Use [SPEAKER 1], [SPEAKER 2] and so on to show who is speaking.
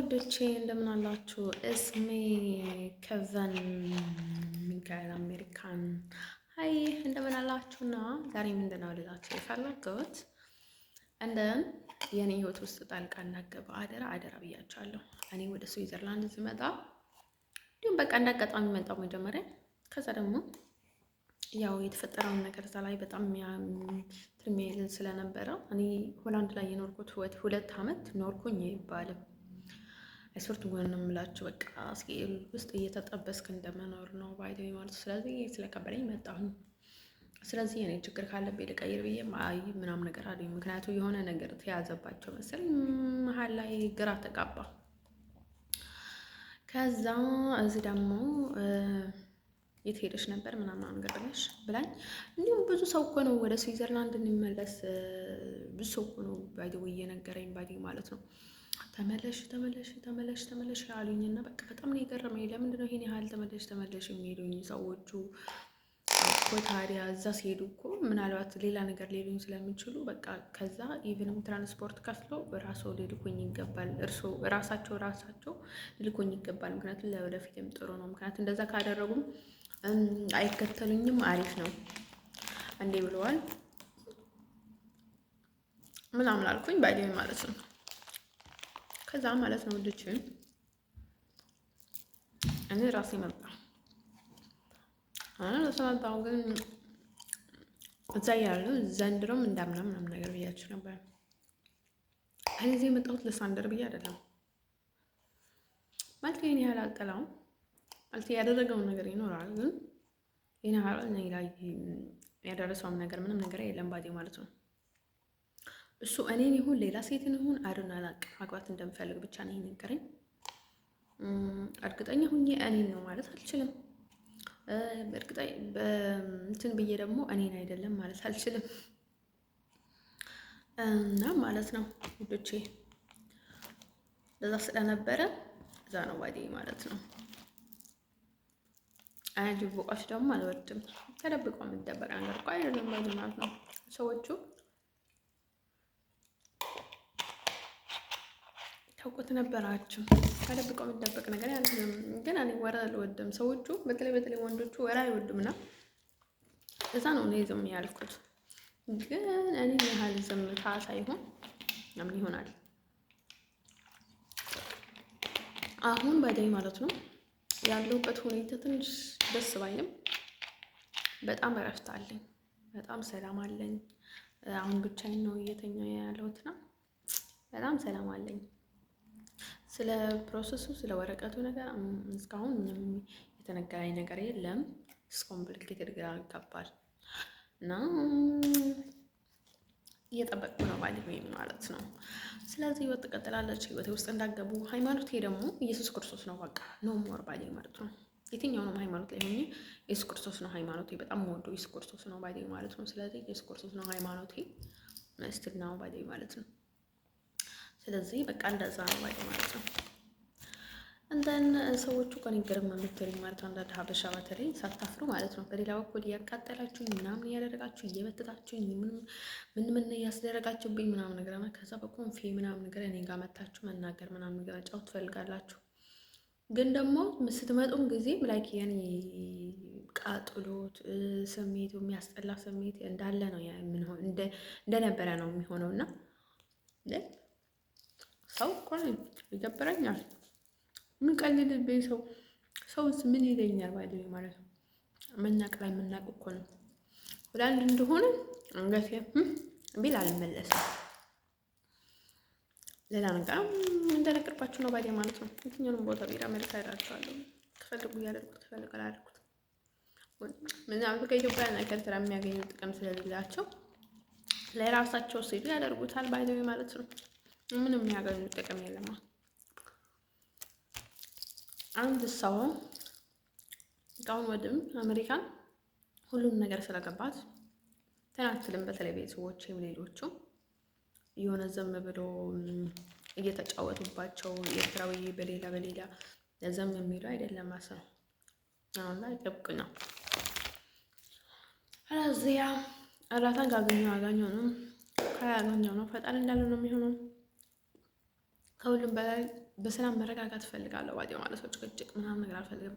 [SPEAKER 1] ውዶቼ እንደምን አላችሁ? እስሜ ከቨን ሚካኤል አሜሪካን ሀይ እንደምን አላችሁና ዛሬ ምንድነው ልላችሁ የፈለኩት እንደን የኔ ህይወት ውስጥ ጣልቃ እንዳገባ አደራ ብያቸዋለሁ። እኔ ወደ ስዊዘርላንድ ስመጣ እንዲሁም በቃ እንዳጋጣሚ መጣሁ መጀመሪያ። ከዛ ደግሞ ያው የተፈጠረውን ነገር እዛ ላይ በጣም ትርሜል ስለነበረ እኔ ሆላንድ ላይ የኖርኩት 2 ዓመት ኖርኩኝ ይባልም አይሶርት ጎን የምላችሁ በቃ ስኬል ውስጥ እየተጠበስክ እንደመኖር ነው ባይደው ማለት። ስለዚህ ስለከበደኝ መጣሁ። ስለዚህ እኔ ችግር ካለብኝ ልቀይር ብዬ አይ ምናምን ነገር አለኝ። ምክንያቱም የሆነ ነገር ተያዘባቸው መሰለኝ መሀል ላይ ግራ ተጋባ። ከዛ እዚህ ደግሞ የት ሄደሽ ነበር ምናምን ነገር ብለሽ ብላኝ። እንዲሁም ብዙ ሰው እኮ ነው ወደ ስዊዘርላንድ እንመለስ ብዙ ሰው እኮ ነው ባይደው እየነገረኝ ባይደው ማለት ነው። ተመለሽ አሉኝና በቃ በጣም ነው የገረመኝ። ለምንድን ነው ይሄን ያህል ተመለሽ የሚሄዱኝ ሰዎቹ? እኮ ታዲያ እዛ ሲሄዱ እኮ ምናልባት ሌላ ነገር ሊሉኝ ስለሚችሉ በቃ ከዛ ኢቭንም ትራንስፖርት ከፍሎ ራስዎ ሊልኩኝ ይገባል፣ ራሳቸው ሊልኩኝ ይገባል። ምክንያቱም ለወደፊትም ጥሩ ነው። ምክንያቱም እንደዛ ካደረጉም አይከተሉኝም፣ አሪፍ ነው እንዴ ብለዋል ምናምን አልኩኝ ባይደኝ ማለት ነው። ከዛ ማለት ነው ልጅ እኔ ራሴ መጣ ለሰማታው ግን እዛ ያሉ ዘንድሮም እንዳምናም ምናምን ነገር ብያችሁ ነበር። እዚህ የመጣሁት ለሳንደር ብዬ አይደለም ማለት ይሄን ያህል አልጠላውም ማለት ያደረገውን ነገር ይኖራል፣ ግን ይሄን ያህል እኔ ላይ ያደረሰውም ነገር ምንም ነገር የለም ባዴ ማለት ነው። እሱ እኔን ይሁን ሌላ ሴትን ይሁን አላውቅም ማግባት እንደምፈልግ ብቻ ነው የነገረኝ። እርግጠኛ ሁኜ እኔን ነው ማለት አልችልም። እርግጠኛ እንትን ብዬ ደግሞ እኔን አይደለም ማለት አልችልም። እና ማለት ነው ውዶቼ ለዛ ስለነበረ እዛ ነው ባዴ ማለት ነው። ድብቆች ደግሞ አልወድም። ተደብቆ የሚደበቅ ነገር እኮ አይደለም ባዴ ማለት ነው። ሰዎቹ ታውቁት ነበራችሁ። ተደብቀው የሚደበቅ ነገር ያለም ግን እኔ ወሬ አልወድም። ሰዎቹ በተለይ ወንዶቹ ወሬ አይወዱምና እዛ ነው እኔ ዝም ያልኩት። ግን እኔ ያህል ዝምታ ሳይሆን ምን ይሆናል አሁን ባይደኝ ማለት ነው ያለሁበት ሁኔታ ትንሽ ደስ ባይልም በጣም እረፍት አለኝ፣ በጣም ሰላም አለኝ። አሁን ብቻዬን ነው እየተኛሁ ያለሁትና በጣም ሰላም አለኝ። ስለ ፕሮሰሱ ስለ ወረቀቱ ነገር እስካሁን ምንም የተነገረኝ ነገር የለም። ኮምፕሊኬትድ ግራ ይገባል እና እየጠበቅኩ ነው ማለት ነው። ስለዚህ ህይወት ትቀጥላለች። ህይወቴ ውስጥ እንዳገቡ ሃይማኖቴ ደግሞ ኢየሱስ ክርስቶስ ነው። በቃ ነው ሞር ባዴ ማለት ነው። የትኛውንም ሃይማኖት ላይ ሆኜ ኢየሱስ ክርስቶስ ነው ሃይማኖቴ። በጣም ወደው ኢየሱስ ክርስቶስ ነው ባዴ ማለት ነው። ስለዚህ ኢየሱስ ክርስቶስ ነው ሃይማኖቴ ነው ባዴ ማለት ነው። ስለዚህ በቃ እንደዛ ነው ባዴ ማለት ነው። እንደን ሰዎቹ ከኔ ግርም የምትሉኝ ማለት ነው። አንዳንድ ሀበሻ በተለይ ሳታፍሩ ማለት ነው። በሌላ በኩል እያቃጠላችሁኝ ምናምን እያደረጋችሁ እየመተታችሁኝ ምን እያስደረጋችሁብኝ ምናምን ነገር እና ከዛ በኮንፌ ምናምን ነገር እኔ ጋር መታችሁ መናገር ምናምን ነገር ጫው ትፈልጋላችሁ። ግን ደግሞ ስትመጡም ጊዜም ላይክ የኔ ቃጥሎት ስሜቱ የሚያስጠላ ስሜት እንዳለ ነው የምንሆን እንደነበረ ነው የሚሆነውና ሰው እኮ ይደብረኛል። ምን ቀልድብኝ ሰውስ ምን ይለኛል ባይደኝ ማለት ነው። መናቅ ላይ መናቅ እኮ ነው። ወላንድ እንደሆነ አንገቴ ቢል አልመለስም። ሌላ ነገር እንደነገርኳችሁ ነው ባይደኝ ማለት ነው። የትኛውንም ቦታ ቢራ አሜሪካ ሄዳችኋለሁ። ከፈልጉ ያደርጉት ከፈልጉ አላደርጉት ምናምን ከኢትዮጵያ እና ከኤርትራ የሚያገኙ ጥቅም ስለሌላቸው ለራሳቸው ሲሉ ያደርጉታል ባይደኝ ማለት ነው። ምንም የሚያገኙ ጥቅም የለም። አንድ ሰው እቃውን ወድም አሜሪካን ሁሉም ነገር ስለገባት ተናትልም በተለይ ቤተሰቦችም ሌሎቹ የሆነ ዘም ብሎ እየተጫወቱባቸው ኤርትራዊ በሌላ ዘም የሚሉ አይደለም ማሰብ አሁን ላይ ጥብቅ ነው። አላዚያ አላታን ካገኘው ነው ካያገኘው ነው ፈጣን እንዳለ ነው የሚሆነው። ከሁሉም በላይ በሰላም መረጋጋት እፈልጋለሁ። ባዲ ማለት ነው ጭቅጭቅ ምናምን ነገር አልፈልግም።